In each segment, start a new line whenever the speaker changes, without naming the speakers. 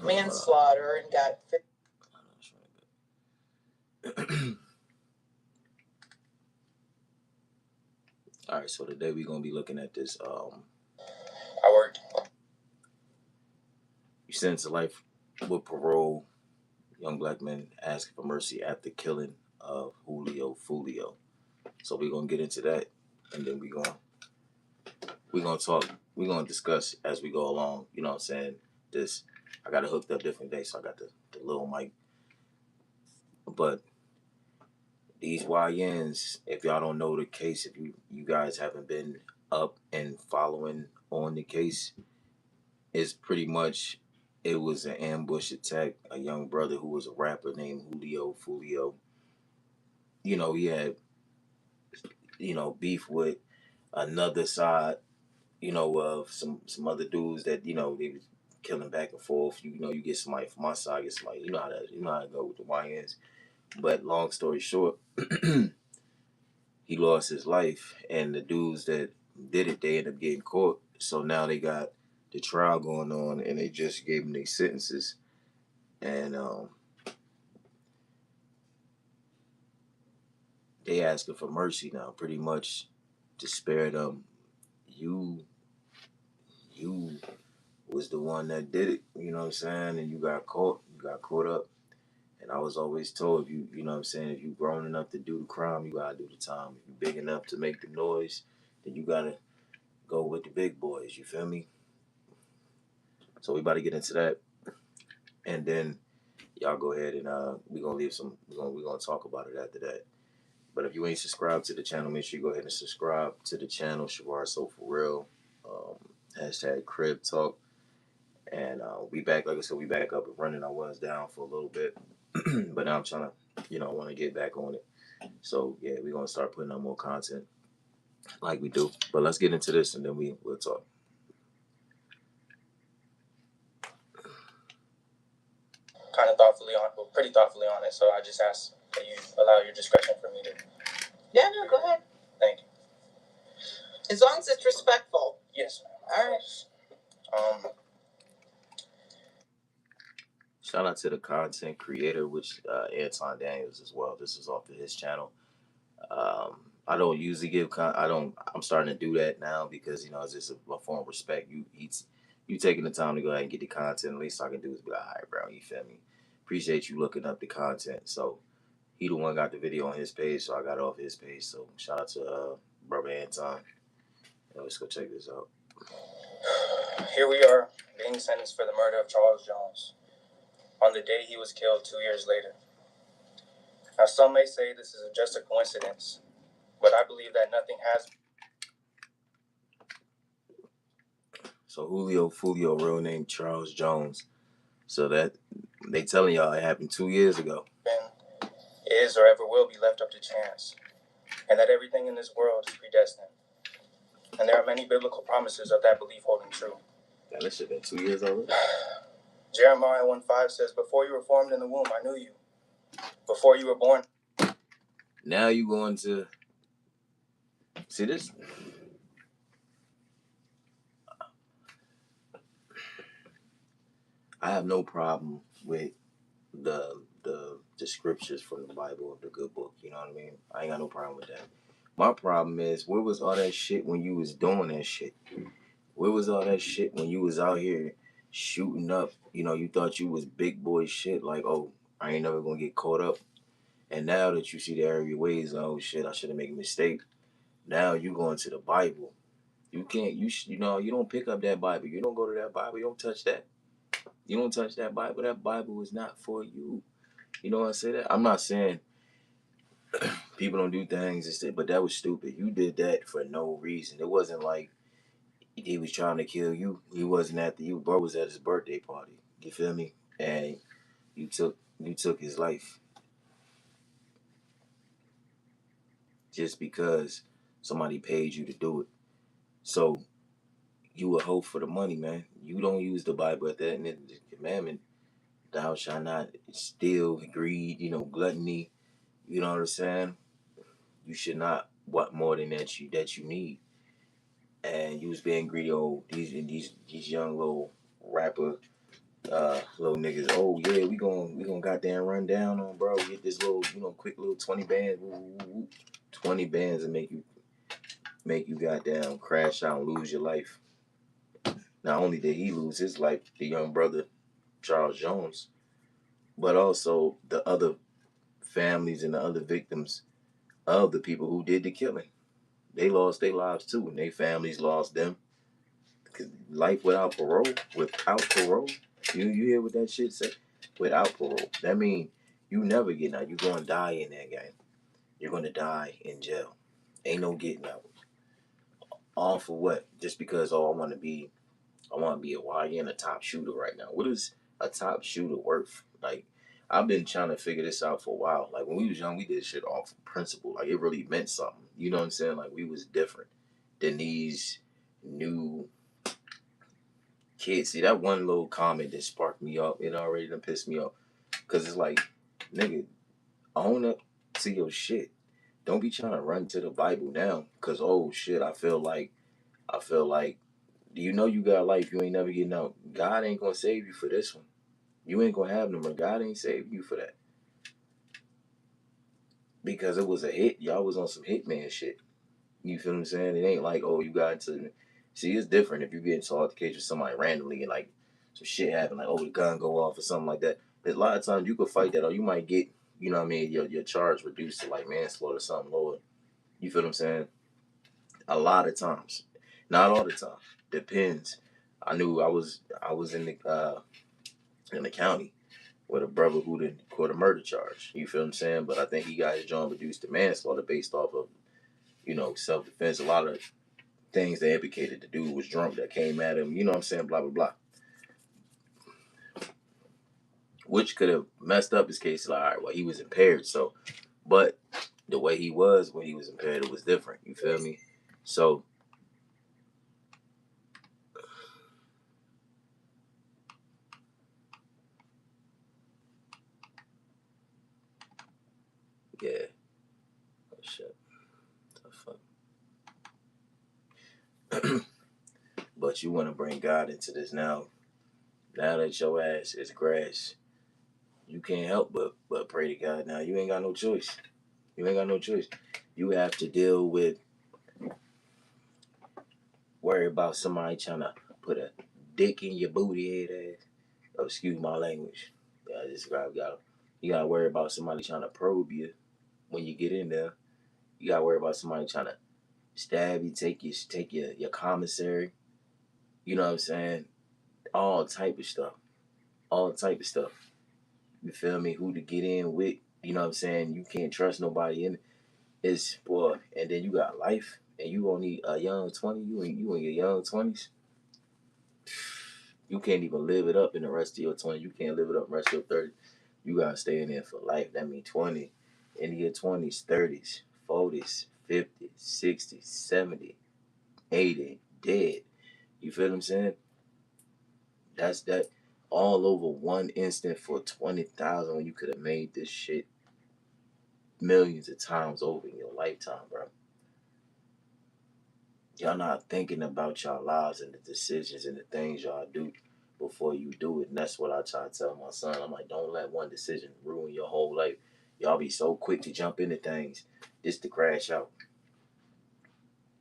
manslaughter and got.
All right, so today we're gonna be looking at this.
I worked.
You sentenced to life with parole. Young black men asking for mercy after killing of Julio Fulio. So we're gonna get into that, and then we're gonna talk. We're gonna discuss as we go along. You know what I'm saying? This I got it hooked up different day, so I got the little mic. But these YNs, if y'all don't know the case, if you guys haven't been up and following on the case, it's pretty much it was an ambush attack. A young brother who was a rapper named Julio Fulio. You know, he had beef with another side. You know, of some other dudes that they was killing back and forth. You get somebody from my side, get somebody. You know how to go with the YNs. But long story short, he lost his life, and the dudes that did it, they ended up getting caught. So now they got the trial going on, and they just gave them their sentences, and they asking for mercy now, pretty much to spare them. You was the one that did it, you know what I'm saying, and you got caught up. And I was always told, you know what I'm saying, if you grown enough to do the crime, you gotta do the time. If you big enough to make the noise, then you gotta go with the big boys. You feel me? So we about to get into that, and then y'all go ahead and we gonna leave some. We gonna talk about it after that. But if you ain't subscribed to the channel, make sure you go ahead and subscribe to the channel. Shavar So For Real, hashtag Crib Talk, and we back. Like I said, we back up and running. I was down for a little bit, but now I'm trying to, I want to get back on it. So yeah, we're gonna start putting out more content like we do. But let's get into this, and then we'll talk.
Kind of pretty thoughtfully on it. So I just ask that you allow your discretion for me to. Yeah, no, go ahead. Thank you. As long as it's respectful. Yes, ma'am. All right.
Shout out to the content creator, which Anton Daniels as well. This is off of his channel. I don't usually give. I'm starting to do that now because it's just a form of respect. You taking the time to go ahead and get the content. At least I can do is be like, all right, bro, you feel me? Appreciate you looking up the content. So he the one got the video on his page, so I got it off his page. So shout out to brother Anton. Let's go check this out.
Here we are, being sentenced for the murder of Charles Jones on the day he was killed 2 years later. Now, some may say this is just a coincidence, but I believe that nothing has.
So Julio Fulio, real name Charles Jones. So that they telling y'all it happened 2 years ago.
Is or ever will be left up to chance, and that everything in this world is predestined. And there are many biblical promises of that belief holding true.
Yeah, that should have been 2 years already.
Jeremiah 1:5 says, "Before you were formed in the womb, I knew you. Before you were born."
Now you going to see this? I have no problem with the scriptures from the Bible of the good book. You know what I mean? I ain't got no problem with that. My problem is, where was all that shit when you was doing that shit? Where was all that shit when you was out here shooting up? You thought you was big boy shit. Like, oh, I ain't never gonna get caught up. And now that you see the error of your ways, oh shit, I should have made a mistake. Now you going to the Bible. You can't. You don't pick up that Bible. You don't go to that Bible. You don't touch that. You don't touch that Bible. That Bible is not for you. You know what I say that? I'm not saying people don't do things, but that was stupid. You did that for no reason. It wasn't like he was trying to kill you. He wasn't after you. Bro was at his birthday party. You feel me? And you took his life just because somebody paid you to do it. So you a hoe for the money, man. You don't use the Bible at that end of the commandment. Thou shalt not steal, greed, gluttony. You know what I'm saying? You should not want more than that you need. And you was being greedy. Oh, these young little rapper little niggas, oh yeah, we gonna goddamn run down on bro, get this little, quick little 20 bands, 20 bands and make you goddamn crash out and lose your life. Not only did he lose his life, the young brother Charles Jones, but also the other families and the other victims of the people who did the killing. They lost their lives too, and their families lost them. Cause life without parole, you hear what that shit say? Without parole, that mean you never getting out. You gonna die in that game. You're gonna die in jail. Ain't no getting out. All for what? Just because I want to be a YN, a top shooter right now. What is a top shooter worth? Like, I've been trying to figure this out for a while. Like, when we was young, we did shit off principle. Like, it really meant something. You know what I'm saying? Like, we was different than these new kids. See, that one little comment that sparked me up, it already done pissed me off. Because it's like, nigga, own up to your shit. Don't be trying to run to the Bible now. Because, oh, shit, I feel like, you know you got life, you ain't never getting out. God ain't gonna save you for this one. You ain't gonna have no more. God ain't saving you for that. Because it was a hit. Y'all was on some hitman shit. You feel what I'm saying? It ain't like, oh, you got into. See, it's different if you get into altercation with somebody randomly and like some shit happen, like, oh, the gun go off or something like that. There's a lot of times you could fight that, or you might get, you know what I mean, your charge reduced to like manslaughter or something lower. You feel what I'm saying? A lot of times. Not all the time. Depends. I was in the county with a brother who did caught a murder charge. You feel what I'm saying? But I think he got his joint reduced to manslaughter based off of, self defense. A lot of things they implicated. The dude was drunk that came at him, you know what I'm saying? Blah, blah, blah. Which could have messed up his case. Like, all right, well, he was impaired. So, but the way he was when he was impaired, it was different. You feel me? So, yeah. Oh, shit. The fuck? But you want to bring God into this now. Now that your ass is grass, you can't help but pray to God now. You ain't got no choice. You ain't got no choice. You have to deal with, worry about somebody trying to put a dick in your booty head ass. Oh, excuse my language. Yeah, I just you gotta worry about somebody trying to probe you when you get in there. You gotta worry about somebody trying to stab you, take your commissary. You know what I'm saying? All type of stuff. All type of stuff. You feel me? Who to get in with? You know what I'm saying? You can't trust nobody in it. It's boy, and then you got life, and you only a young 20. You in your young 20s. You can't even live it up in the rest of your 20s. You can't live it up in the rest of your 30s. You gotta stay in there for life. That means 20, in your 20s, 30s, 40s, 50s, 60s, 70, 80, dead. You feel what I'm saying? That's that all over one instant for 20,000 when you could have made this shit millions of times over in your lifetime, bro. Y'all not thinking about y'all lives and the decisions and the things y'all do before you do it. And that's what I try to tell my son. I'm like, don't let one decision ruin your whole life. Y'all be so quick to jump into things just to crash out.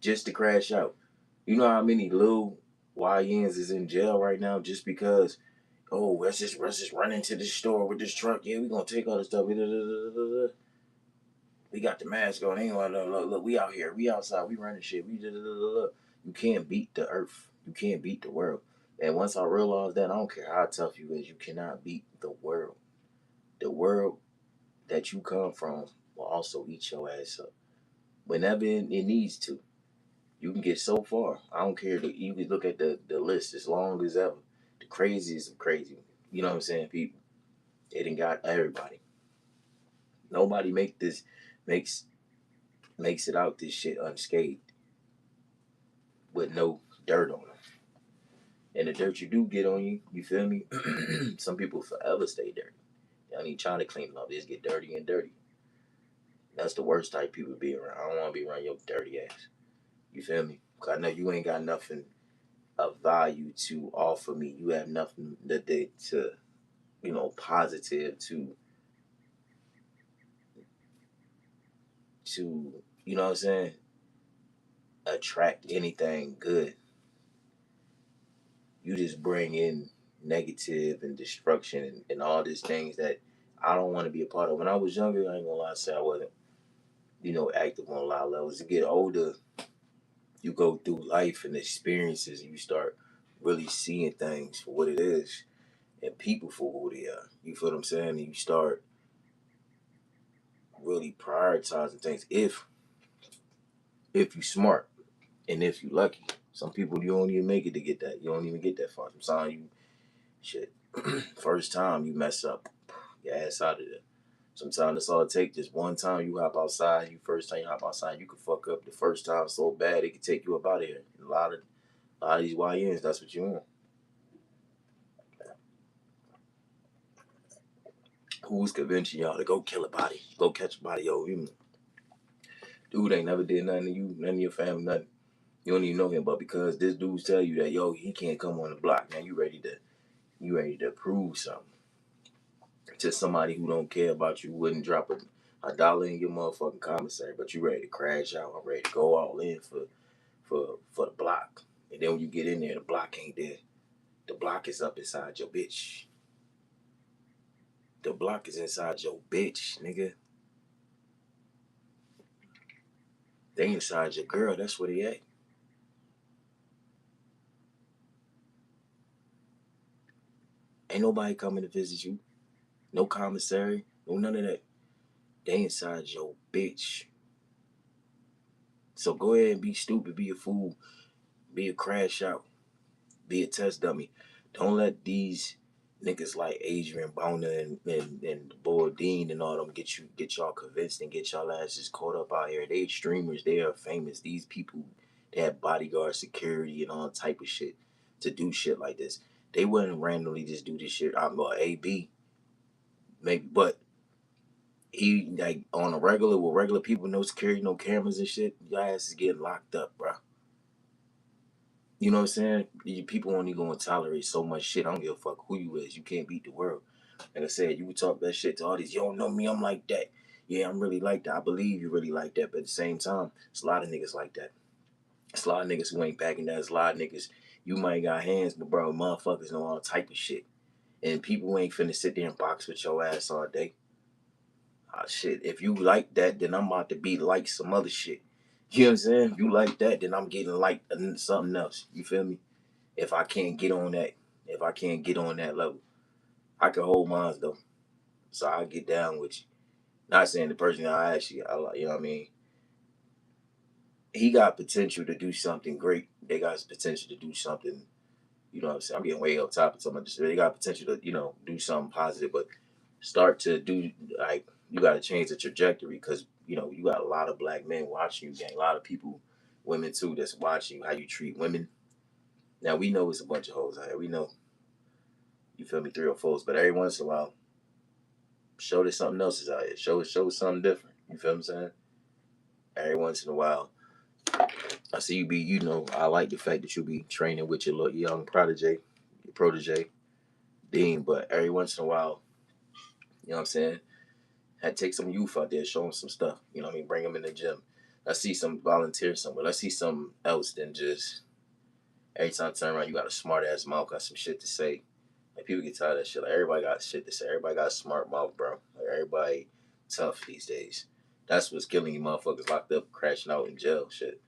Just to crash out. You know how many little YNs is in jail right now just because, oh, let's just run into this store with this truck. Yeah, we gonna take all this stuff. We got the mask on. Ain't like, look, we out here. We outside. We running shit. You can't beat the earth. You can't beat the world. And once I realized that, I don't care how tough you is, you cannot beat the world. The world that you come from will also eat your ass up. Whenever it needs to. You can get so far. I don't care. You can look at the list as long as ever. The craziest of crazy. You know what I'm saying, people? It done got everybody. Nobody makes makes it out this shit unscathed with no dirt on them. And the dirt you do get on you, you feel me? Some people forever stay dirty. They don't even try to clean it up. They just get dirty and dirty. That's the worst type of people to be around. I don't want to be around your dirty ass. You feel me? Cause I know you ain't got nothing of value to offer me. You have nothing that they to, positive to, you know what I'm saying, attract anything good. You just bring in negative and destruction and all these things that I don't want to be a part of. When I was younger, I ain't gonna lie, say I wasn't, active on a lot of levels. You get older, you go through life and experiences, and you start really seeing things for what it is and people for who they are. You feel what I'm saying? And you start really prioritizing things if you smart and if you lucky. Some people you don't even make it to get that. You don't even get that far. Sometimes you shit. First time you mess up, your ass out of there. Sometimes that's all it takes. Just one time you hop outside, first time you hop outside, you can fuck up the first time so bad it can take you up out of here. A lot of these YNs, that's what you want. Who's convincing y'all to go kill a body, go catch a body? Yo, dude ain't never did nothing to you, none of your family, nothing. You don't even know him, but because this dude tell you that he can't come on the block, man, you ready to prove something to somebody who don't care about you, wouldn't drop a dollar in your motherfucking commissary, but you ready to crash out. I'm ready to go all in for the block. And then when you get in there, the block ain't there. The block is up inside your bitch. The block is inside your bitch, nigga. They inside your girl. That's where they at. Ain't nobody coming to visit you. No commissary. No none of that. They inside your bitch. So go ahead and be stupid. Be a fool. Be a crash out. Be a test dummy. Don't let these niggas like Adrian Boner and Boy Dean and all them get y'all convinced and get y'all asses caught up out here. They streamers, they are famous. These people, they have bodyguard security and all type of shit to do shit like this. They wouldn't randomly just do this shit. I'm AB maybe, but he like on a regular with regular people, no security, no cameras and shit. Your ass is getting locked up, bro. You know what I'm saying? People only gonna tolerate so much shit. I don't give a fuck who you is. You can't beat the world. Like I said, you would talk that shit to all these. You don't know me. I'm like that. Yeah, I'm really like that. I believe you really like that. But at the same time, it's a lot of niggas like that. It's a lot of niggas who ain't backing that. It's a lot of niggas. You might got hands, but bro, motherfuckers know all type of shit. And people ain't finna sit there and box with your ass all day. Shit. If you like that, then I'm about to be like some other shit. You know what I'm saying? If you like that, then I'm getting like something else. You feel me? If I can't get on that, if I can't get on that level, I can hold mine though. So I get down with you. Not saying the person I actually, you know what I mean. He got potential to do something great. They got potential to do something. You know what I'm saying. I'm getting way off topic. So they got potential to do something positive, but start to do like you got to change the trajectory because you got a lot of black men watching you, gang. A lot of people, women too, that's watching how you treat women. Now we know it's a bunch of hoes out here. We know. You feel me? 3 or 4s, but every once in a while, show that something else is out here. Show something different. You feel what I'm saying? Every once in a while, I see you be. I like the fact that you be training with your little young protege, Dean. But every once in a while, you know what I'm saying? Had to take some youth out there, show them some stuff. You know what I mean? Bring them in the gym. Let's see some volunteer somewhere. Let's see something else than just every time I turn around, you got a smart ass mouth, got some shit to say. Like people get tired of that shit. Like everybody got shit to say. Everybody got a smart mouth, bro. Like everybody tough these days. That's what's killing you motherfuckers locked up, crashing out in jail, shit.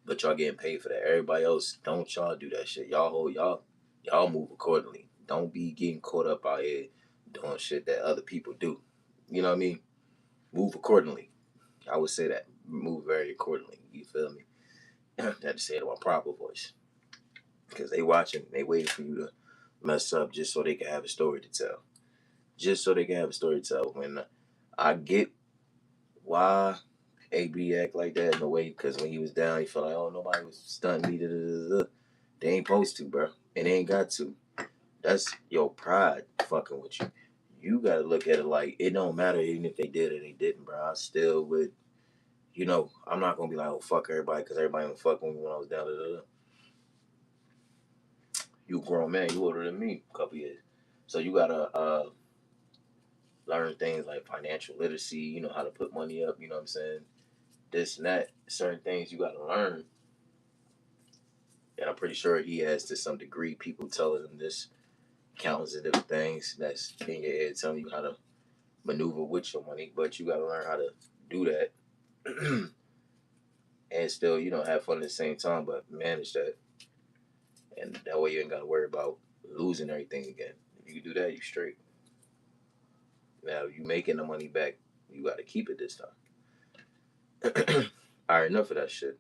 But y'all getting paid for that. Everybody else, don't y'all do that shit. Y'all move accordingly. Don't be getting caught up out here doing shit that other people do. You know what I mean? Move accordingly. I would say that. Move very accordingly. You feel me? I had to say it in my proper voice. Because they watching, they waiting for you to mess up just so they can have a story to tell. Just so they can have a story to tell. When I get why AB act like that in a way, because when he was down, he felt like, oh, nobody was stunting me. Da, da, da, da. They ain't supposed to, bro. And they ain't got to. That's your pride fucking with you. You gotta look at it like it don't matter even if they did or they didn't, bro. I still would, I'm not gonna be like, oh, fuck everybody because everybody was fucking with me when I was down. Da, da, da. You a grown man. You older than me a couple years. So you gotta learn things like financial literacy. You know how to put money up. You know what I'm saying? This and that. Certain things you gotta learn. And I'm pretty sure he has to some degree. People telling him this counts and different things that's in your head telling you how to maneuver with your money. But you gotta learn how to do that. And still, have fun at the same time, but manage that. And that way you ain't gotta worry about losing everything again. If you do that, you straight. Now, you making the money back, you gotta keep it this time. All right, enough of that shit.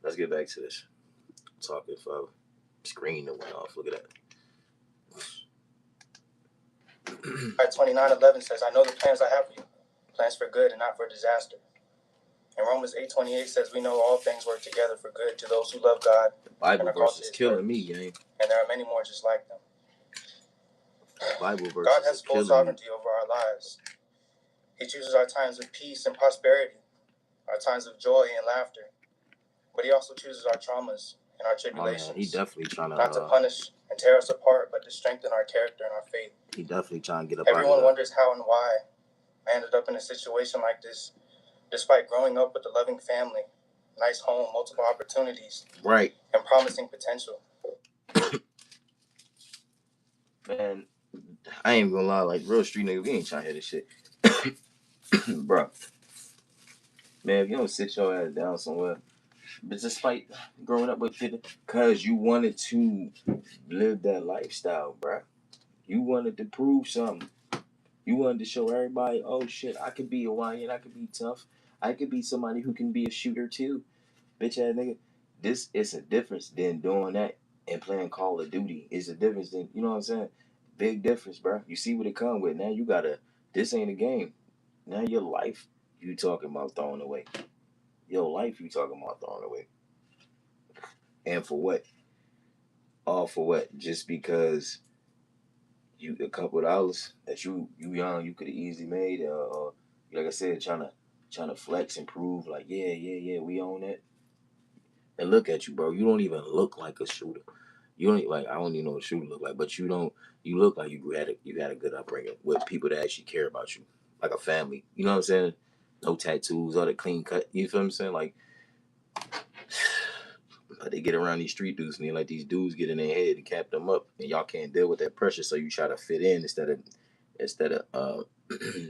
Let's get back to this. Talking for screen that went off. Look at that.
29:11 says, I know the plans I have for you, plans for good and not for disaster. And Romans 8:28 says, we know all things work together for good to those who love God.
The Bible verse is killing me, gang.
And there are many more just like them.
Bible verse
God has full sovereignty over our lives. He chooses our times of peace and prosperity, our times of joy and laughter. But he also chooses our traumas and our tribulations.
He definitely trying to
not to punish and tear us apart, but to strengthen our character and our faith.
He definitely trying to get up.
Everyone wonders how and why I ended up in a situation like this, despite growing up with a loving family, nice home, multiple opportunities,
right,
and promising potential.
Man, I ain't gonna lie, like real street niggas, we ain't trying to hear this shit. Bro. Man, if you don't sit your ass down somewhere, but despite growing up with it, because you wanted to live that lifestyle, bro. You wanted to prove something. You wanted to show everybody, oh shit, I could be a YN, I could be tough. I could be somebody who can be a shooter too. Bitch ass nigga. This is a difference than doing that and playing Call of Duty. It's a difference than, you know what I'm saying? Big difference, bro. You see what it come with. Now you gotta, this ain't a game. Now your life, you talking about throwing away. Your life, you talking about throwing away. And for what? All for what? Just because you a couple of dollars that you young, you could have easily made, like I said, trying to flex and prove like, yeah, we own it. And look at you, bro. You don't even look like a shooter. You don't like. I don't even know what a shooter look like, but you don't. You look like you had a good upbringing with people that actually care about you, like a family. You know what I'm saying? No tattoos, all the clean cut. You feel what I'm saying? Like, but they get around these street dudes and they like these dudes get in their head and cap them up, and y'all can't deal with that pressure, so you try to fit in instead of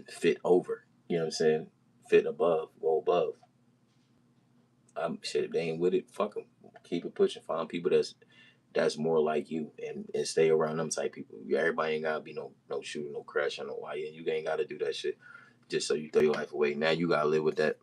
fit over. You know what I'm saying? Fit above, go above. Shit, if they ain't with it, fuck them. Keep it pushing. Find people that's more like you and stay around them type people. Everybody ain't gotta be no shooter, no crash, no YN. You ain't gotta do that shit just so you throw your life away. Now you gotta live with that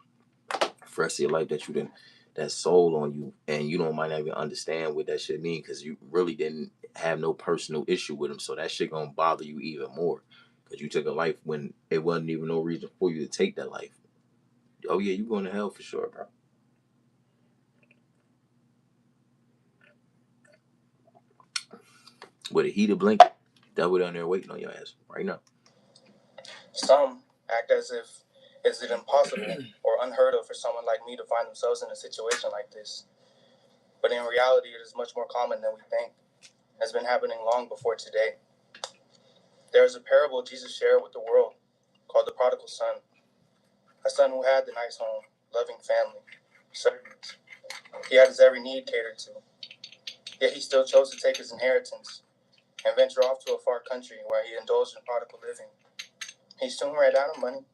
for the rest of your life that you didn't, that soul on you, and you don't might not even understand what that shit mean because you really didn't have no personal issue with them. So that shit gonna bother you even more because you took a life when it wasn't even no reason for you to take that life. Oh yeah, you going to hell for sure, bro. With a heated blanket, devil down there waiting on your ass right now.
Some act as if is it impossible or unheard of for someone like me to find themselves in a situation like this. But in reality, it is much more common than we think. It has been happening long before today. There is a parable Jesus shared with the world called the prodigal son. A son who had the nice home, loving family, servants. He had his every need catered to. Yet he still chose to take his inheritance and venture off to a far country where he indulged in prodigal living. He soon ran out of money,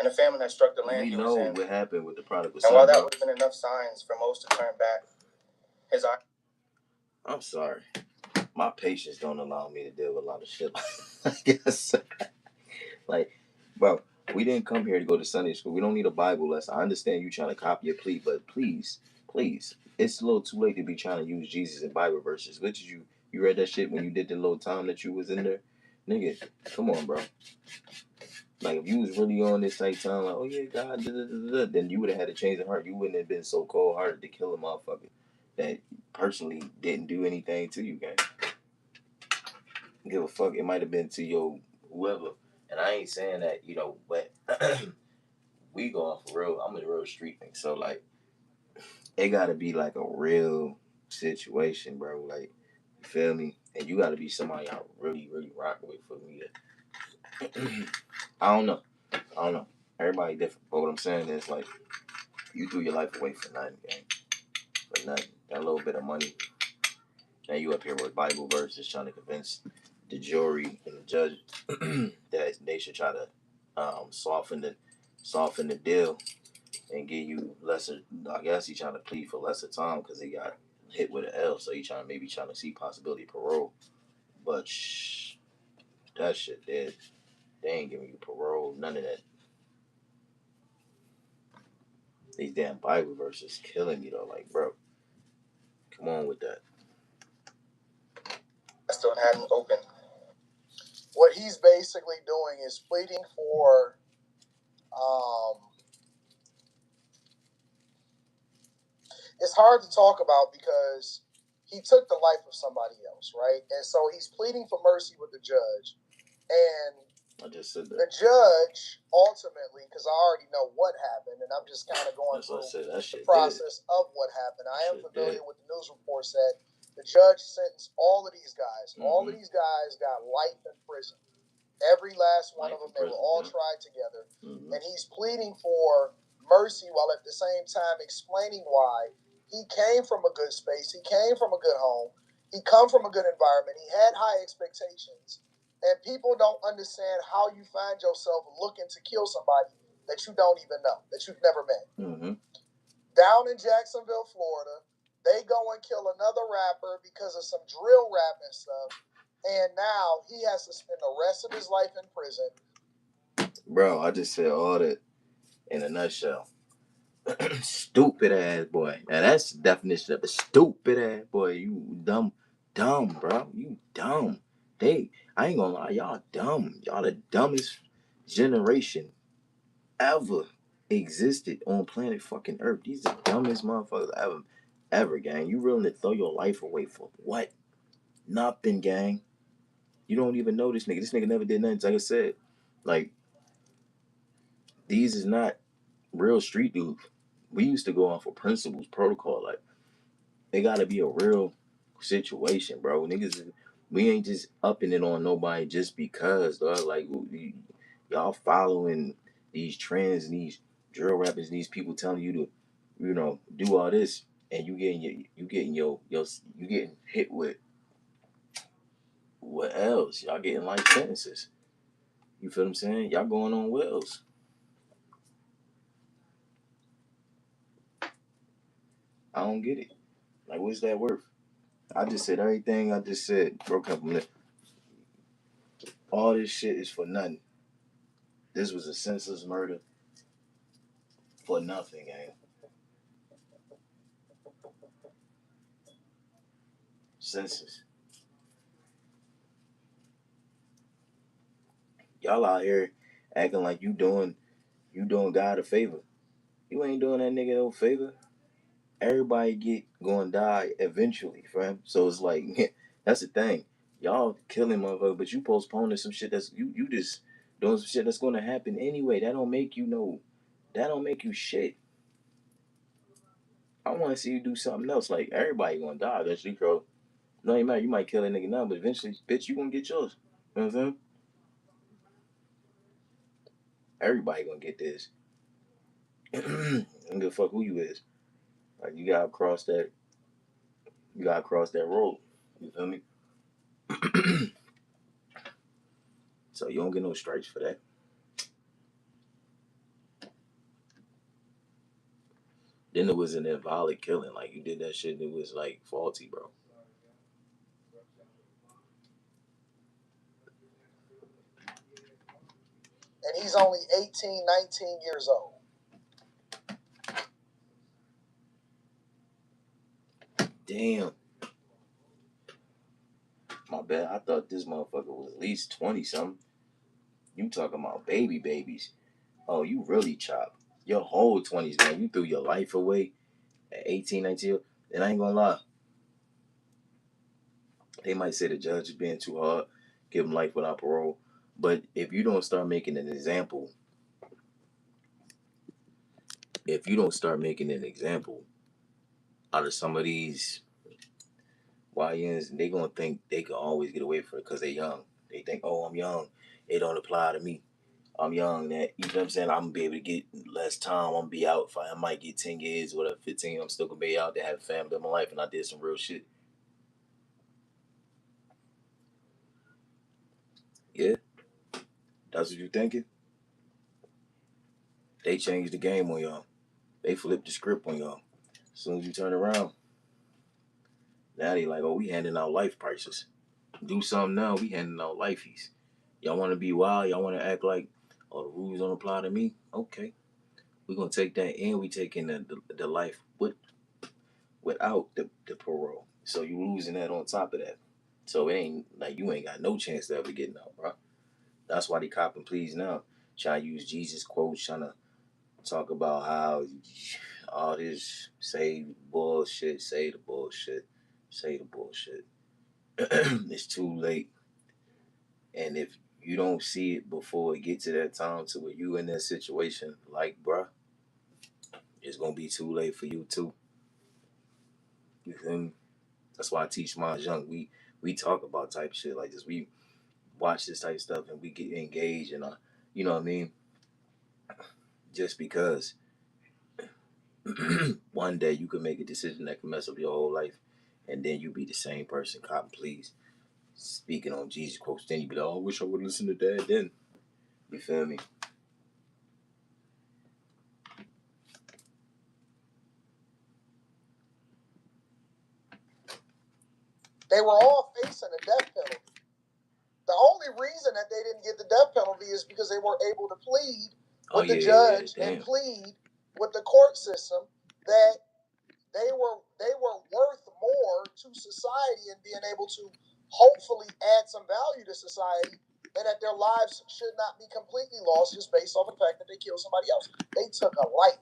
and a famine had struck the land he was in. We know
what happened with the prodigal son.
And while that would have been enough signs for most to turn back, his eye...
I'm sorry. My patience don't allow me to deal with a lot of shit. I guess. Like, bro, we didn't come here to go to Sunday school. We don't need a Bible lesson. I understand you trying to copy a plea, but please, it's a little too late to be trying to use Jesus and Bible verses. Which is you read that shit when you did the little time that you was in there? Nigga, come on, bro. Like, if you was really on this type time, like, oh yeah, God, then you would have had a change of heart. You wouldn't have been so cold-hearted to kill a motherfucker that personally didn't do anything to you, gang. Give a fuck. It might have been to your whoever. And I ain't saying that, but we going for real. I'm a real street thing. So, like, it got to be like a real situation, bro. Like, you feel me? And you gotta be somebody I really, really rock with for me to. I don't know. I don't know. Everybody different. But what I'm saying is, like, you threw your life away for nothing, gang. For nothing. That little bit of money. Now you up here with Bible verses trying to convince the jury and the judge that they should try to soften the deal and give you lesser. I guess he trying to plead for lesser time because he got hit with an L, so he trying to see possibility of parole. But that shit dead. They ain't giving you parole, none of that. These damn Bible verses killing me though. Like, bro, come on with that.
I still hadn't opened. What he's basically doing is pleading for it's hard to talk about because he took the life of somebody else, right? And so he's pleading for mercy with the judge. And
I just said that.
The judge ultimately, because I already know what happened, and I'm just kind of going through the process of what happened. I am familiar with the news reports that the judge sentenced all of these guys. Mm-hmm. All of these guys got life in prison. Every last one of them, they were all tried together. Mm-hmm. And he's pleading for mercy while at the same time explaining why he came from a good space. He came from a good home. He come from a good environment. He had high expectations. And people don't understand how you find yourself looking to kill somebody that you don't even know, that you've never met. Mm-hmm. Down in Jacksonville, Florida, they go and kill another rapper because of some drill rapping stuff. And now he has to spend the rest of his life in prison.
Bro, I just said all that in a nutshell. Stupid ass boy. Now that's the definition of a stupid ass boy. You dumb, bro. You dumb. I ain't gonna lie, y'all dumb. Y'all the dumbest generation ever existed on planet fucking Earth. These are the dumbest motherfuckers ever, gang. You willing to throw your life away for what? Nothing, gang. You don't even know this nigga. This nigga never did nothing. Like I said, like, these is not real street dudes. We used to go on for principles, protocol. Like, it gotta be a real situation, bro. Niggas, we ain't just upping it on nobody just because, dog. Like, y'all following these trends and these drill rappers, these people telling you to, do all this, and you getting hit with what else? Y'all getting life sentences. You feel what I'm saying? Y'all going on wells. I don't get it. Like, what's that worth? I just said everything I just said. Broke up a minute. All this shit is for nothing. This was a senseless murder for nothing, gang. Senseless. Y'all out here acting like you doing God a favor. You ain't doing that nigga no favor. Everybody gonna die eventually, fam. So it's like that's the thing. Y'all killing motherfucker, but you postponing some shit that's you just doing some shit that's gonna happen anyway. That don't make you shit. I wanna see you do something else. Like, everybody gonna die eventually, bro. No, you might kill a nigga now, but eventually, bitch, you gonna get yours. You know what I'm saying? Everybody gonna get this. I don't give a fuck who you is. Like, you gotta cross that road. You feel me? So you don't get no stripes for that. Then it was an invalid killing. Like, you did that shit and it was like faulty, bro.
And he's only 18, 19 years old.
Damn. My bad. I thought this motherfucker was at least 20 something. You talking about babies. Oh, you really chopped. Your whole 20s, man. You threw your life away at 18, 19. And I ain't gonna lie. They might say the judge is being too hard, give him life without parole. But if you don't start making an example, out of some of these YNs, they gonna think they can always get away from it because they young. They think, oh, I'm young. It don't apply to me. I'm young. That you know what I'm saying. I'm gonna be able to get less time. I'm gonna be out. If I might get 10 years, whatever, 15. I'm still gonna be out there, have a family in my life, and I did some real shit. Yeah, that's what you thinking. They changed the game on y'all. They flipped the script on y'all. As soon as you turn around, now they like, oh, we handing out life prices. Do something now. We handing out lifeies. Y'all want to be wild? Y'all want to act like, oh, the rules don't apply to me? Okay. We're going to take that and we taking the life without the parole. So you losing that on top of that. So it ain't like you ain't got no chance to ever getting out, bro. That's why they copping pleas now. Trying to use Jesus quotes, trying to talk about how all this say bullshit, say the bullshit, say the bullshit. It's too late. And if you don't see it before it get to that time to where you in that situation, like bruh, it's gonna be too late for you too. You feel me? That's why I teach mines young. We talk about type shit like this. We watch this type of stuff and we get engaged and you know what I mean? Just because one day you can make a decision that can mess up your whole life and then you be the same person, cotton please, speaking on Jesus quotes, then you be like, oh, I wish I would listen to that then. You feel me?
They were all facing a death penalty. The only reason that they didn't get the death penalty is because they were able to plead with the judge and plead with the court system that they were worth more to society and being able to hopefully add some value to society, and that their lives should not be completely lost just based on the fact that they killed somebody else. They took a life.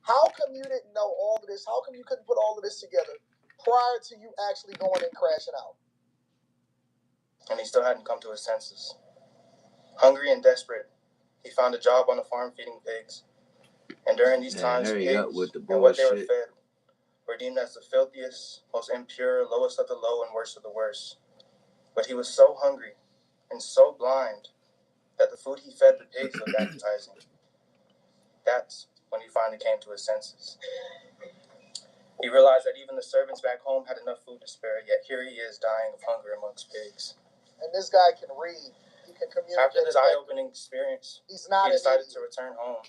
How come you didn't know all of this? How come you couldn't put all of this together prior to you actually going and crashing out? And he still hadn't come to his senses. Hungry and desperate, he found a job on a farm feeding pigs. And during these times, pigs and what they were fed were deemed as the filthiest, most impure, lowest of the low, and worst of the worst. But he was so hungry and so blind that the food he fed the pigs looked appetizing. That's when he finally came to his senses. He realized that even the servants back home had enough food to spare, yet here he is dying of hunger amongst pigs. And this guy can read. He can communicate. After this eye-opening experience, he decided to return home.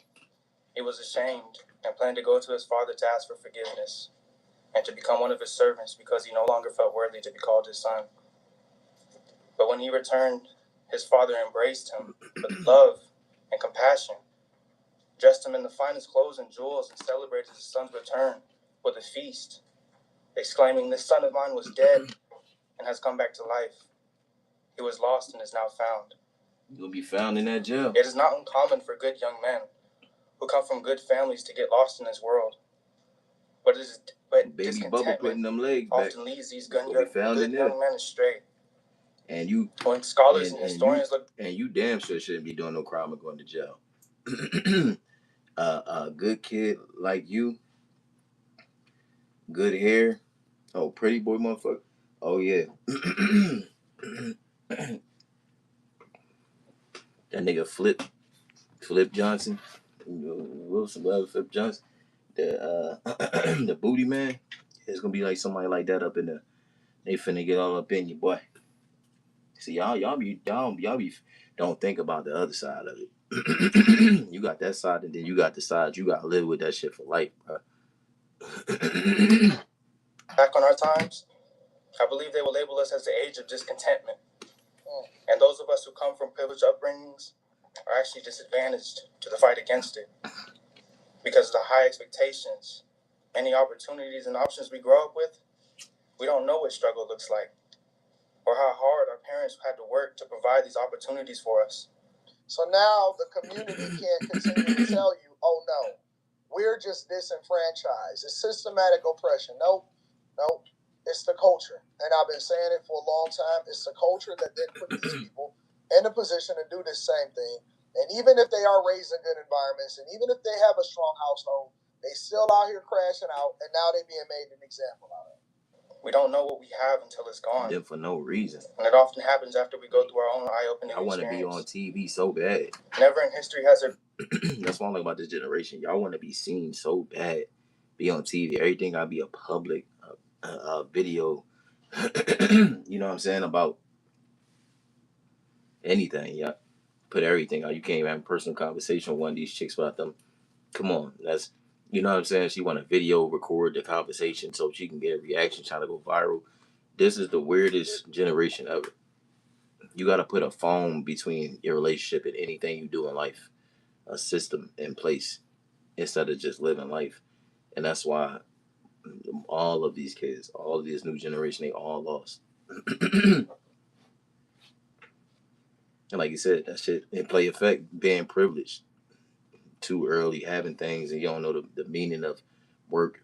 He was ashamed and planned to go to his father to ask for forgiveness and to become one of his servants because he no longer felt worthy to be called his son. But when he returned, his father embraced him with love and compassion, dressed him in the finest clothes and jewels, and celebrated his son's return with a feast, exclaiming, "This son of mine was dead and has come back to life. He was lost and is now found."
You'll be found in that jail.
It is not uncommon for good young men who come from good families to get lost in this world. But
Baby Bubba putting them legs back
often leads these good young men astray.
And you,
when scholars and historians
you damn sure shouldn't be doing no crime or going to jail. A good kid like you, good hair, oh pretty boy motherfucker, oh yeah. That nigga Flip Johnson, Wilson, whatever, Flip Johnson, the the booty man. It's gonna be like somebody like that up in there. They finna get all up in you, boy. See, y'all be don't think about the other side of it. You got that side, and then you got the side you gotta live with that shit for life, bro.
Back on our times, I believe they will label us as the age of discontentment. And those of us who come from privileged upbringings are actually disadvantaged to the fight against it. Because of the high expectations, any opportunities and options we grow up with, we don't know what struggle looks like, or how hard our parents had to work to provide these opportunities for us. So now the community can't continue to tell you, oh no, we're just disenfranchised. It's systematic oppression. Nope. It's the culture. And I've been saying it for a long time. It's the culture that then put these people in a position to do this same thing. And even if they are raised in good environments, and even if they have a strong household, they still out here crashing out, and now they're being made an example out of. We don't know what we have until it's gone.
Then for no reason.
And it often happens after we go through our own eye-opening experience.
I want to be on TV so bad.
Never in history has there...
That's one thing about this generation. Y'all want to be seen so bad. Be on TV. Everything gotta be a public video. You know what I'm saying? About anything. Yeah. Put everything out. You can't even have a personal conversation with one of these chicks without them. Come on. That's, you know what I'm saying? She want to video record the conversation so she can get a reaction trying to go viral. This is the weirdest generation ever. You got to put a phone between your relationship and anything you do in life. A system in place instead of just living life. And that's why all of these kids, all of this new generation, they all lost. And like you said, that shit in play effect, being privileged too early, having things, and you don't know the meaning of work,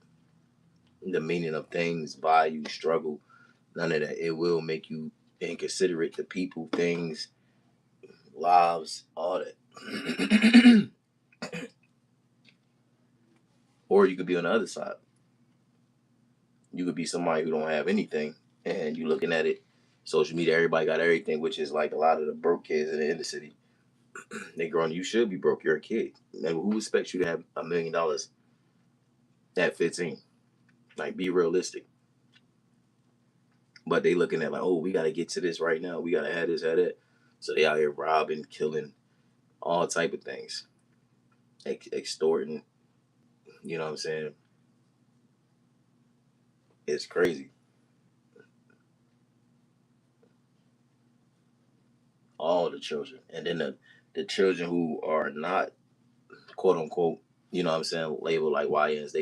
the meaning of things, value, struggle, none of that. It will make you inconsiderate to people, things, lives, all that. Or you could be on the other side. You could be somebody who don't have anything, and you looking at it, social media, everybody got everything, which is like a lot of the broke kids in the inner city. They growing, you should be broke. You're a kid. And who expects you to have $1 million at 15? Like, be realistic. But they looking at like, oh, we got to get to this right now. We got to have this, have that. So they out here robbing, killing, all type of things. Extorting. You know what I'm saying? It's crazy. All the children. And then the children who are not, quote unquote, you know what I'm saying, labeled like YNs,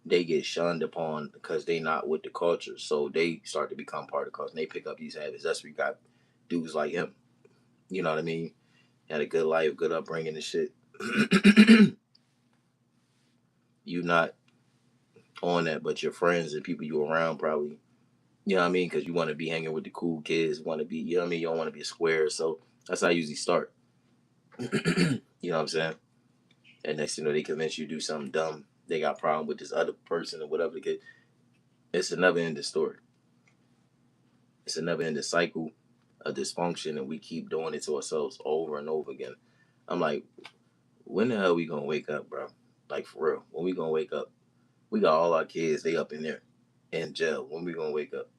they get shunned upon because they not with the culture. So they start to become part of the culture. And they pick up these habits. That's where you got dudes like him. You know what I mean? Had a good life, good upbringing and shit. You not on that, but your friends and people you around probably, you know what I mean? Because you want to be hanging with the cool kids, want to be, you know what I mean? You don't want to be a square. So that's how I usually start. You know what I'm saying? And next thing you know, they convince you to do something dumb. They got a problem with this other person or whatever the case. It's a never ending story. It's a never ending cycle of dysfunction, and we keep doing it to ourselves over and over again. I'm like, when the hell we gonna wake up, bro? Like, for real, when we gonna wake up? We got all our kids, they up in there in jail. When we gonna wake up?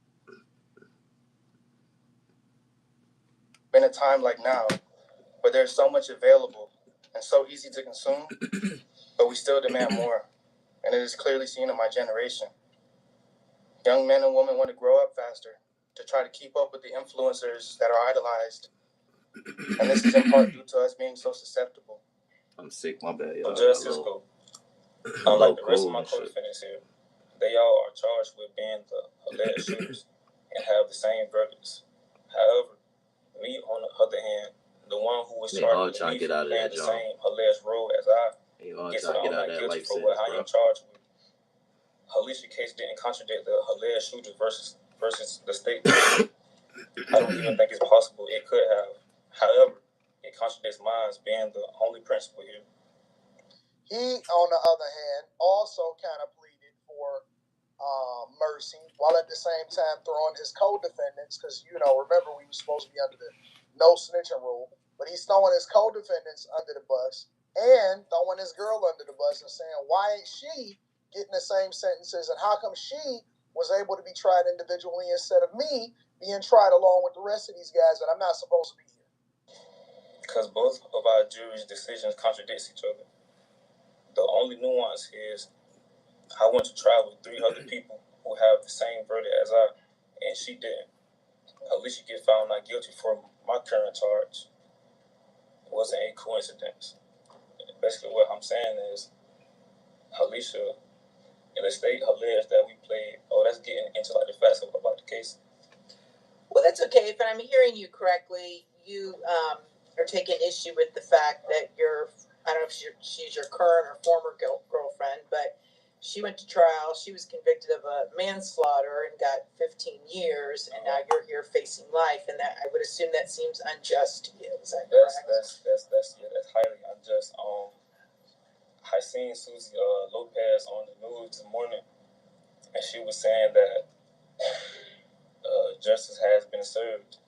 In a time like now, where there's so much available and so easy to consume, but we still demand more. And it is clearly seen in my generation. Young men and women want to grow up faster to try to keep up with the influencers that are idolized. And this is in part due to us being so susceptible.
I'm sick, my bad,
y'all. So justice go. Unlike the rest of my co-defendants here, they all are charged with being the alleged shooters and have the same verdicts. However, me, on the other hand, the one who was charged with playing the same alleged role as I, gets it on not guilty for what I am charged with. Alicia's case didn't contradict the alleged shooter versus the state. I don't even think it's possible it could have. However, it contradicts mine being the only principal here. He, on the other hand, also kind of pleaded for mercy, while at the same time throwing his co-defendants, because, you know, remember, we were supposed to be under the no snitching rule, but he's throwing his co-defendants under the bus and throwing his girl under the bus and saying, why ain't she getting the same sentences, and how come she was able to be tried individually instead of me being tried along with the rest of these guys, and I'm not supposed to be here? Because both of our jury's decisions contradict each other. The only nuance is I went to trial with 3 other people who have the same verdict as I, and she didn't. Alicia gets found not guilty for my current charge. It wasn't a coincidence. Basically, what I'm saying is, Alicia and the state alleged that we played. Oh, that's getting into like the facts about the case.
Well, that's okay. If I'm hearing you correctly, you are taking issue with the fact that I don't know if she's your current or former girlfriend, but she went to trial. She was convicted of a manslaughter and got 15 years, and now you're here facing life. And that, I would assume, that seems unjust to you. Is that correct?
That's highly unjust. I seen Susie Lopez on the news this morning, and she was saying that justice has been served.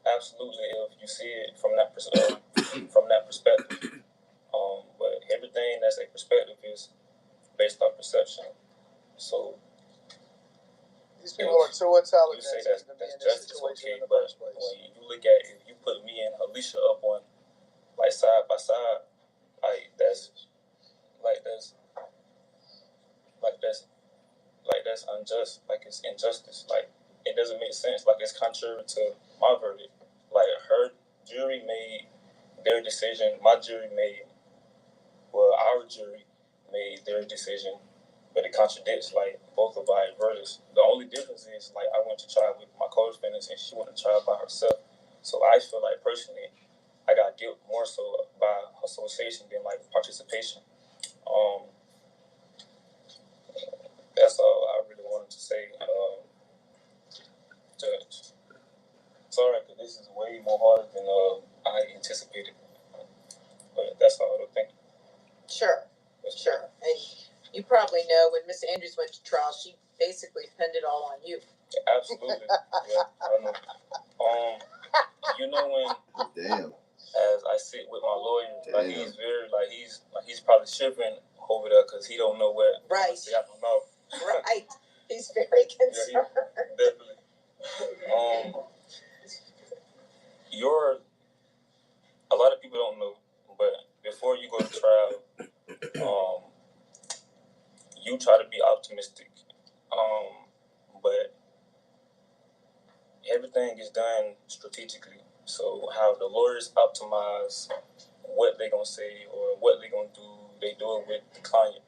Absolutely, if you see it from that from that perspective. But everything that's a perspective is based on perception. So
these people are too intelligent.
You say that's justice, okay, but when you look at if you put me and Alicia up on like side by side, like that's unjust. Like it's injustice. Like it doesn't make sense. Like it's contrary to my verdict. Like her jury made their decision. My jury made, well, our jury made their decision, but it contradicts like both of our verdicts. The only difference is like I went to trial with my co-defendants and she went to trial by herself. So I feel like personally, I got guilt more so by association than like participation. That's all I really wanted to say. Judge. Sorry, because this is way more harder than I anticipated. But that's all. Thank you.
Sure. And you probably know when Miss Andrews went to trial, she basically pinned it all on you.
Absolutely. Yeah, I know. You know when? Damn. As I sit with my lawyer, like he's very, he's probably shivering over there because he don't know where.
Right.
See, I don't know.
Right. He's very concerned.
Yeah, definitely. A lot of people don't know, but before you go to trial, you try to be optimistic. But everything is done strategically. So how the lawyers optimize what they're gonna say or what they're gonna do, they do it with the client.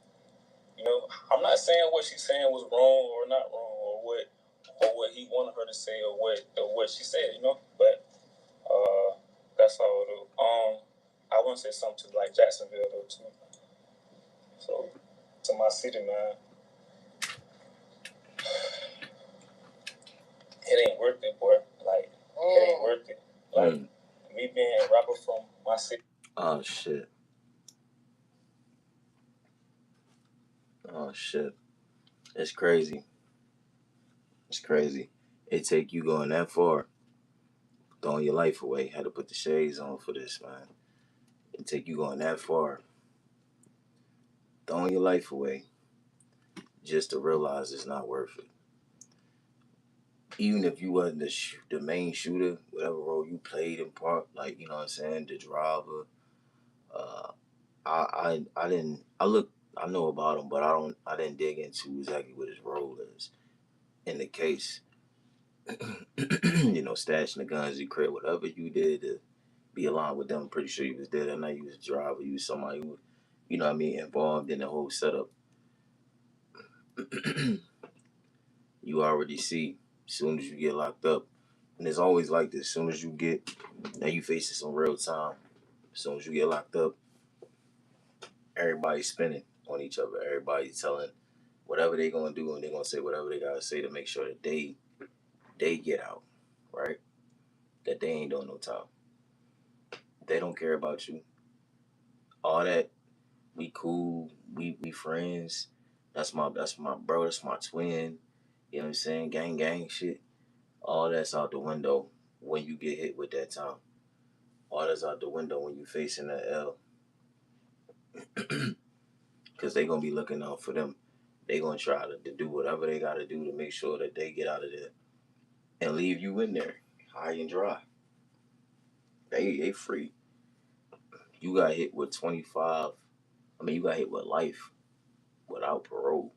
You know, I'm not saying what she's saying was wrong or not wrong, or what he wanted her to say, or what she said. You know, but that's all. I want to say something to like Jacksonville though too. So to my city, man, it ain't worth it, boy. Like it ain't worth it. Like me being a rapper from my city. Oh shit. It's crazy. It take you going that far, throwing your life away. Had to put the shades on for this, man. It take you going that far, throwing your life away, just to realize it's not worth it. Even if you wasn't the main shooter, whatever role you played in part, like, you know what I'm saying, the driver. I know about him, but I didn't dig into exactly what his role is in the case. You know, stashing the guns you crib, whatever you did to be aligned with them. I'm pretty sure you was there that night. You was a driver. You was somebody who, you know what I mean, involved in the whole setup. You already see, as soon as you get locked up, and it's always like this, as soon as you get, now you facing some real time. As soon as you get locked up, everybody's spinning on each other. Everybody's telling whatever they gonna do, and they're gonna say whatever they gotta say to make sure that they get out, right? That they ain't doing no time. They don't care about you. All that, we cool, we friends. That's my bro, that's my twin. You know what I'm saying? Gang shit. All that's out the window when you get hit with that time. All that's out the window when you facing that L. Because they gonna be looking out for them. They gonna try to do whatever they gotta do to make sure that they get out of there and leave you in there high and dry. They free. You got hit with 25. You got hit with life without parole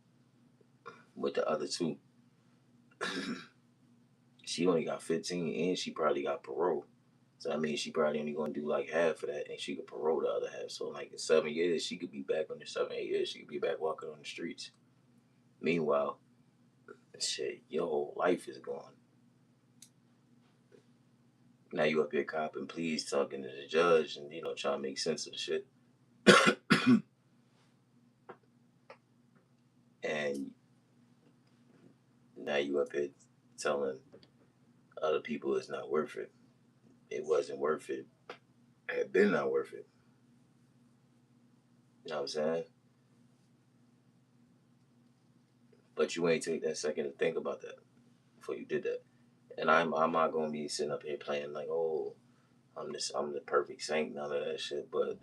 with the other two. She only got 15 and she probably got parole. So that means she probably only gonna do like half of that and she could parole the other half. So like in 7 years, she could be back on the 7-8 years, she could be back walking on the streets. Meanwhile, shit, your whole life is gone. Now you up here copping pleas, talking to the judge and, you know, trying to make sense of the shit. And now you up here telling other people it's not worth it. It wasn't worth it. It had been not worth it. You know what I'm saying? But you ain't take that second to think about that.
before you did that. And I'm not gonna be sitting up here playing like, oh, I'm the perfect saint, none of that shit. But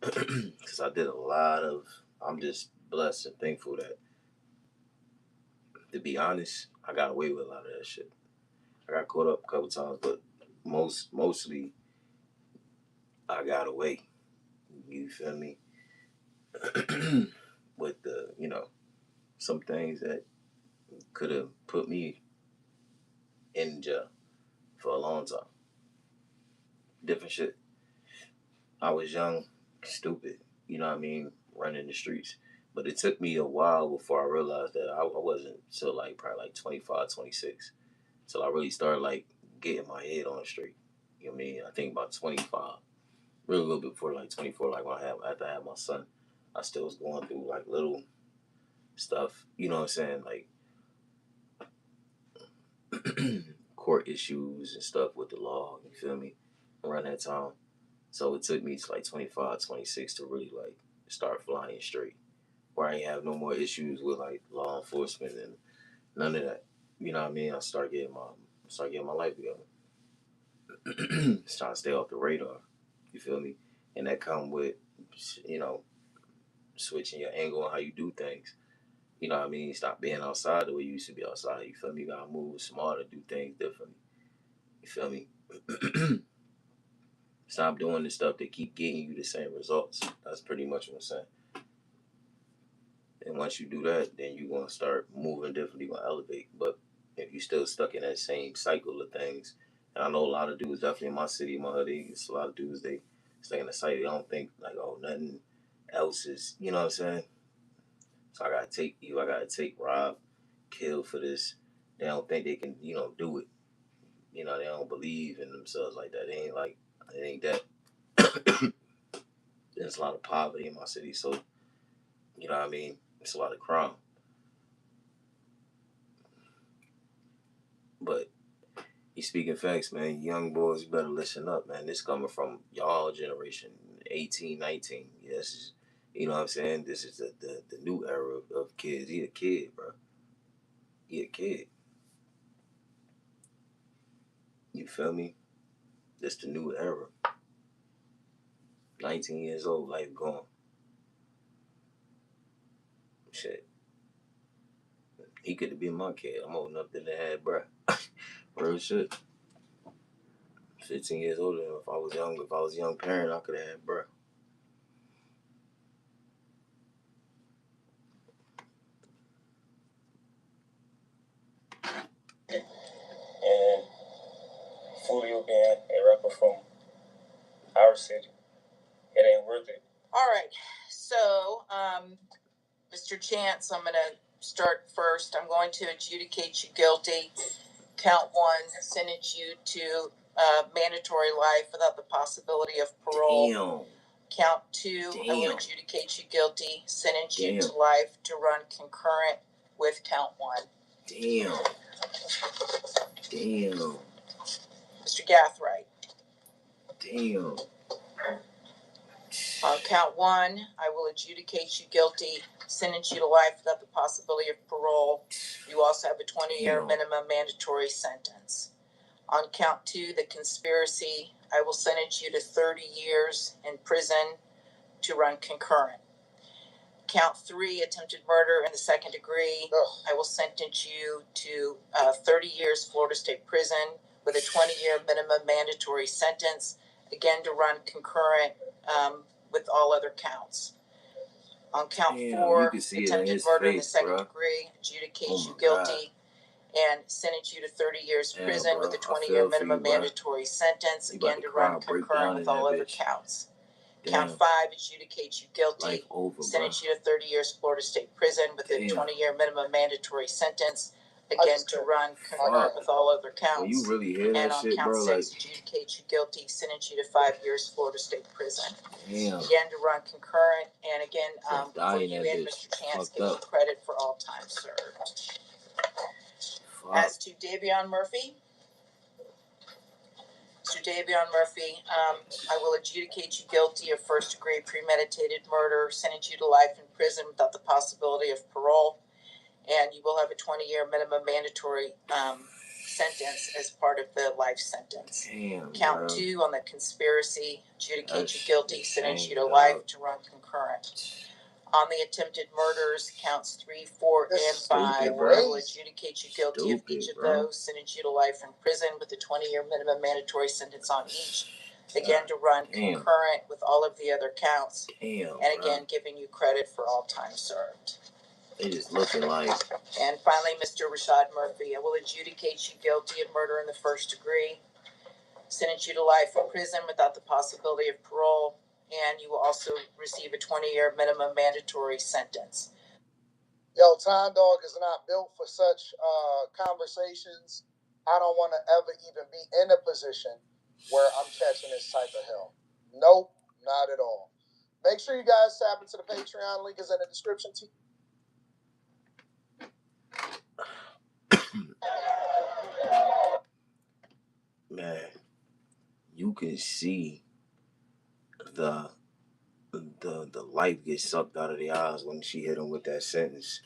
because I did a lot of, I'm just blessed and thankful that, to be honest, I got away with a lot of that shit. I got caught up a couple times, but mostly I got away. You feel me? With the, some things that could have put me in jail for a long time. Different shit. I was young, stupid, you know what I mean, running the streets. But it took me a while before I realized that I wasn't till like probably like 25, 26. Till I really started like getting my head on the street. You know what I mean? I think about 25. Really a little bit before like 24, like after I had my son, I still was going through like little stuff, you know what I'm saying? Like court issues and stuff with the law, you feel me? Around that time. So it took me to like 25, 26 to really like start flying straight. Where I ain't have no more issues with like law enforcement and none of that. You know what I mean? I started getting my life together. Just trying to stay off the radar. You feel me? And that come with, switching your angle on how you do things. You know what I mean? Stop being outside the way you used to be outside. You feel me? You gotta move smarter, do things differently. You feel me? Stop doing the stuff that keep getting you the same results. That's pretty much what I'm saying. And once you do that, then you're going to start moving differently, you're going to elevate. But if you're still stuck in that same cycle of things, and I know a lot of dudes, definitely in my city, my hood, it's a lot of dudes, they stay in the cycle. They don't think, like, oh, nothing else is, you know what I'm saying? So I got to take you, I got to take Rob, kill for this. They don't think they can, do it. They don't believe in themselves like that. It ain't that. There's a lot of poverty in my city, so, you know what I mean? It's a lot of crime. But you speaking facts, man. Young boys, you better listen up, man. This coming from y'all generation, 18, 19. Yes, you know what I'm saying? This is the new era of kids. He a kid, bro. He a kid. You feel me? This the new era. 19 years old, life gone. Shit. He could have been my kid. I'm old enough to have, bro. Real shit. 15 years older than him. If I was a young parent, I could have had, bro.
And Fulio being a rapper from our city, it ain't worth it.
All right. So, Mr. Chance, I'm going to start first. I'm going to adjudicate you guilty. Count 1, sentence you to mandatory life without the possibility of parole.
Damn.
Count 2,
Damn.
I will adjudicate you guilty, sentence you
Damn.
to life to run concurrent with count 1.
Damn. Damn.
Mr. Gathright.
Damn.
On count 1, I will adjudicate you guilty, sentence you to life without the possibility of parole. You also have a 20-year minimum mandatory sentence. On count 2, the conspiracy, I will sentence you to 30 years in prison to run concurrent. Count 3, attempted murder in the second degree, I will sentence you to 30 years Florida State Prison with a 20-year minimum mandatory sentence, again to run concurrent with all other counts. On count 4, attempted murder in the second degree, adjudicate you guilty and sentence you to 30 years prison with a 20-year minimum mandatory sentence, again to run concurrent with all other counts. Count 5, adjudicate you guilty, sentence you to 30 years Florida State Prison with a 20-year minimum mandatory sentence, again to run concurrent with all other counts.
Well, you really hear that shit,
and on count 6, adjudicate you guilty, sentence you to 5 years Florida State Prison.
Damn.
Again to run concurrent, and again for you and Mr. Chance, give you credit for all time served. As to Davion Murphy, Mr. Davion Murphy, I will adjudicate you guilty of first-degree premeditated murder, sentence you to life in prison without the possibility of parole, and you will have a 20-year minimum mandatory sentence as part of the life sentence.
Damn,
Count
bro.
2 on the conspiracy, adjudicate you guilty, sentence you to
dog.
life to run concurrent. On the attempted murders, counts 3, 4, and 5,
stupid,
we
bro.
will adjudicate you guilty of each of
bro.
those, sentence you to life in prison with a 20-year minimum mandatory sentence on each. Again, to run concurrent with all of the other counts.
Damn,
and again, giving you credit for all time served.
It is looking like.
And finally, Mr. Rashad Murphy, I will adjudicate you guilty of murder in the first degree, sentence you to life in prison without the possibility of parole, and you will also receive a 20-year minimum mandatory sentence.
Yo, Time Dog is not built for such conversations. I don't want to ever even be in a position where I'm catching this type of hell. Nope, not at all. Make sure you guys tap into the Patreon. Link is in the description.
Man, you can see the life get sucked out of the eyes when she hit him with that sentence.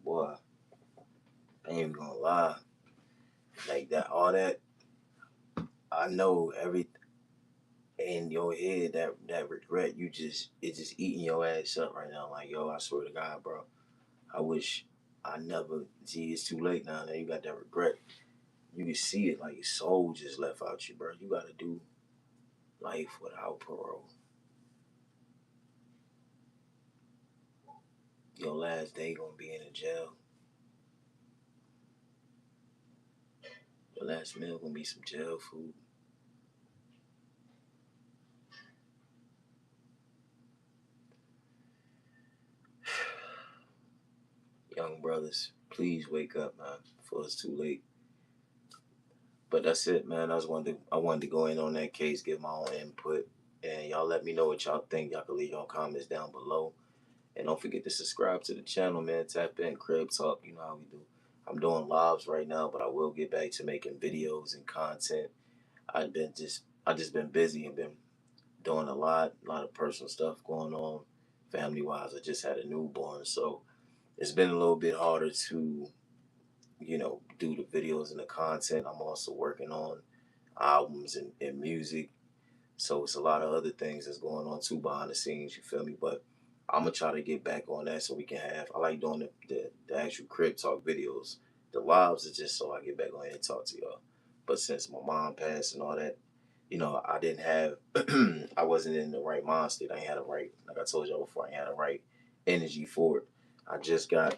Boy, I ain't even gonna lie. Like that, all that. I know every in your head that regret. It's just eating your ass up right now. Like, yo, I swear to God, bro. I wish I never. See, it's too late now. Now you got that regret. You can see it, like your soul just left out you, bro. You gotta do life without parole. Your last day gonna be in a jail. Your last meal gonna be some jail food. Young brothers, please wake up, man, before it's too late. But that's it, man. I wanted to go in on that case, give my own input, and y'all let me know what y'all think. Y'all can leave your comments down below, and don't forget to subscribe to the channel, man. Tap in, Crib Talk. You know how we do. I'm doing lives right now, but I will get back to making videos and content. I just been busy and been doing a lot of personal stuff going on, family wise. I just had a newborn, so it's been a little bit harder to, do the videos and the content. I'm also working on albums and music. So it's a lot of other things that's going on too behind the scenes, you feel me? But I'm gonna try to get back on that so we can I like doing the actual Crib Talk videos. The lives is just so I get back on here and talk to y'all. But since my mom passed and all that, I didn't have, I wasn't in the right mind state. I ain't had the right, like I told y'all before, I ain't had the right energy for it. I just got,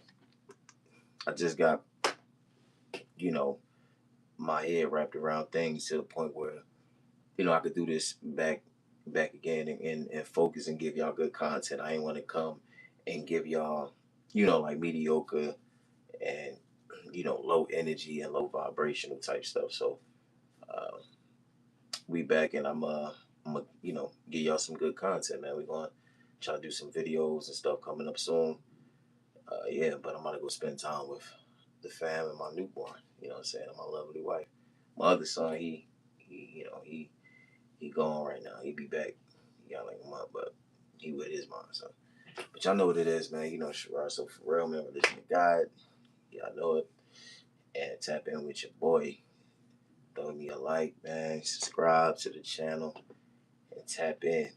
my head wrapped around things to the point where, I could do this back again and focus and give y'all good content. I ain't want to come and give y'all, like mediocre and, low energy and low vibrational type stuff. So, we back and I'm gonna, give y'all some good content, man. We're gonna try to do some videos and stuff coming up soon. Yeah, but I'm gonna go spend time with the fam and my newborn, you know what I'm saying, and my lovely wife. My other son, he gone right now. He be back. He got like a month, but he with his mom, so. But y'all know what it is, man. Sherrod. So for real, man, religion of God. Y'all know it. And tap in with your boy. Throw me a like, man. Subscribe to the channel and tap in.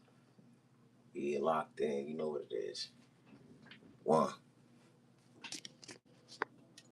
Be locked in. You know what it is. One.